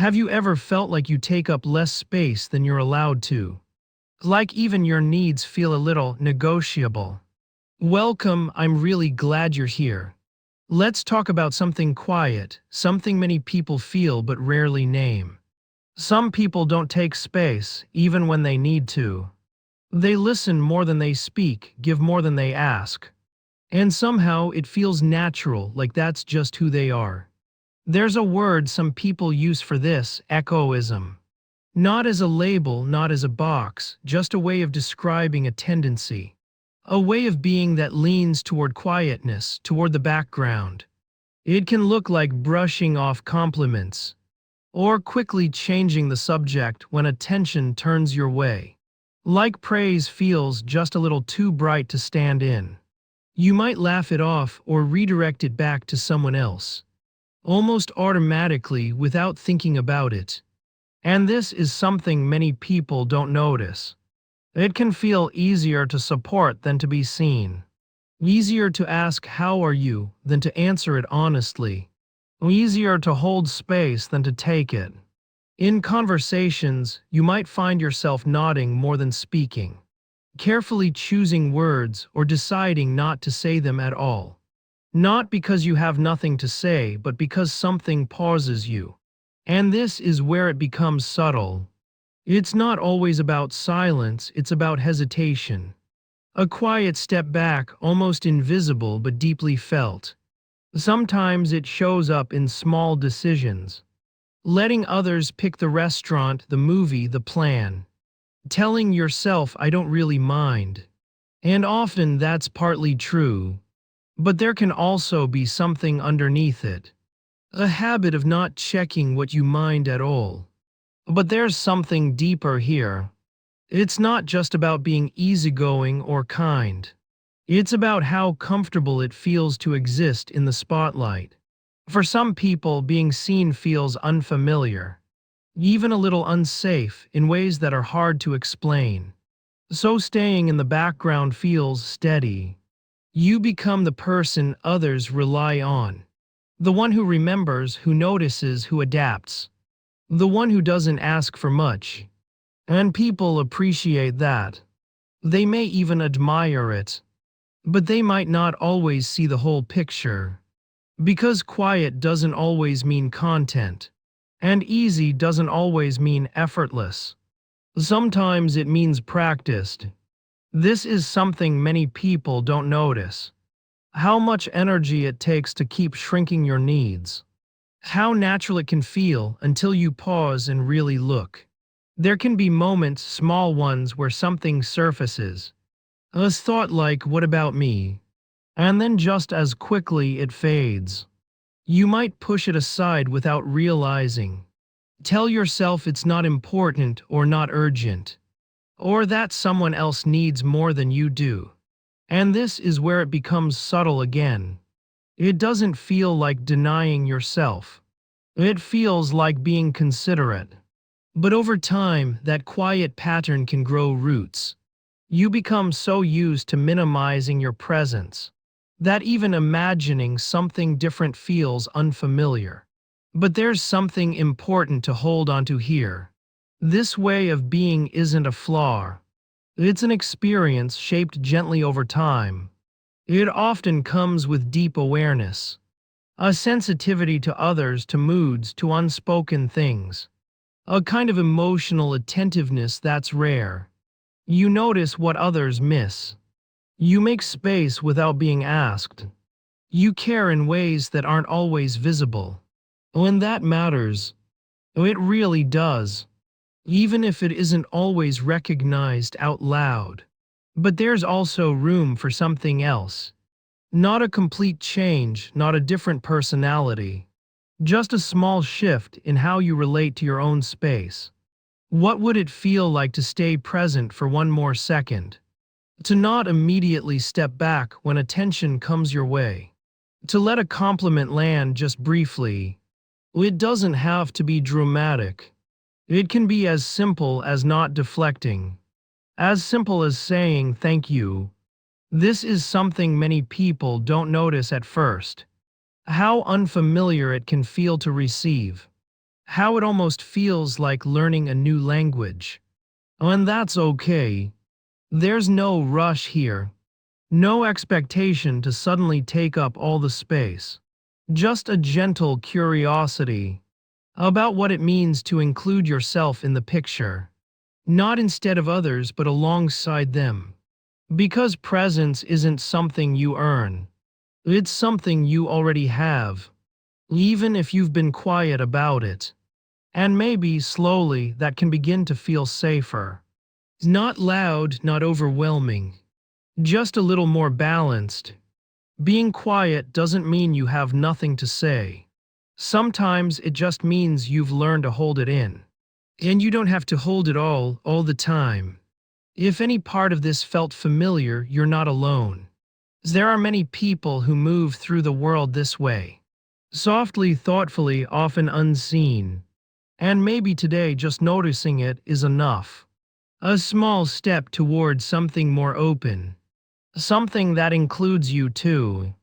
Have you ever felt like you take up less space than you're allowed to? Like even your needs feel a little negotiable? Welcome, I'm really glad you're here. Let's talk about something quiet, something many people feel but rarely name. Some people don't take space, even when they need to. They listen more than they speak, give more than they ask. And somehow it feels natural, like that's just who they are. There's a word some people use for this: echoism. Not as a label, not as a box, just a way of describing a tendency. A way of being that leans toward quietness, toward the background. It can look like brushing off compliments, or quickly changing the subject when attention turns your way. Like praise feels just a little too bright to stand in. You might laugh it off or redirect it back to someone else, almost automatically without thinking about it. And this is something many people don't notice. It can feel easier to support than to be seen. Easier to ask "how are you" than to answer it honestly. Easier to hold space than to take it. In conversations, you might find yourself nodding more than speaking, carefully choosing words or deciding not to say them at all. Not because you have nothing to say, but because something pauses you. And this is where it becomes subtle. It's not always about silence, it's about hesitation. A quiet step back, almost invisible but deeply felt. Sometimes it shows up in small decisions. Letting others pick the restaurant, the movie, the plan. Telling yourself, "I don't really mind." And often that's partly true. But there can also be something underneath it. A habit of not checking what you mind at all. But there's something deeper here. It's not just about being easygoing or kind. It's about how comfortable it feels to exist in the spotlight. For some people, being seen feels unfamiliar, even a little unsafe in ways that are hard to explain. So staying in the background feels steady. You become the person others rely on. The one who remembers, who notices, who adapts. The one who doesn't ask for much. And people appreciate that. They may even admire it. But they might not always see the whole picture. Because quiet doesn't always mean content. And easy doesn't always mean effortless. Sometimes it means practiced. This is something many people don't notice. How much energy it takes to keep shrinking your needs. How natural it can feel until you pause and really look. There can be moments, small ones, where something surfaces. A thought like, "what about me?" And then just as quickly it fades. You might push it aside without realizing. Tell yourself it's not important or not urgent, or that someone else needs more than you do. And this is where it becomes subtle again. It doesn't feel like denying yourself. It feels like being considerate. But over time, that quiet pattern can grow roots. You become so used to minimizing your presence that even imagining something different feels unfamiliar. But there's something important to hold onto here. This way of being isn't a flaw. It's an experience shaped gently over time. It often comes with deep awareness, a sensitivity to others, to moods, to unspoken things, a kind of emotional attentiveness that's rare. You notice what others miss. You make space without being asked. You care in ways that aren't always visible. When that matters, it really does, even if it isn't always recognized out loud. But there's also room for something else. Not a complete change, not a different personality. Just a small shift in how you relate to your own space. What would it feel like to stay present for one more second? To not immediately step back when attention comes your way. To let a compliment land just briefly. It doesn't have to be dramatic. It can be as simple as not deflecting. As simple as saying "thank you." This is something many people don't notice at first. How unfamiliar it can feel to receive. how it almost feels like learning a new language. And that's okay. There's no rush here. No expectation to suddenly take up all the space. Just a gentle curiosity about what it means to include yourself in the picture. Not instead of others, but alongside them. Because presence isn't something you earn, it's something you already have, even if you've been quiet about it. And maybe slowly that can begin to feel safer. Not loud, not overwhelming, just a little more balanced. Being quiet doesn't mean you have nothing to say. Sometimes it just means you've learned to hold it in. And you don't have to hold it all the time. If any part of this felt familiar, you're not alone. There are many people who move through the world this way. Softly, thoughtfully, often unseen. And maybe today just noticing it is enough. A small step toward something more open. Something that includes you too.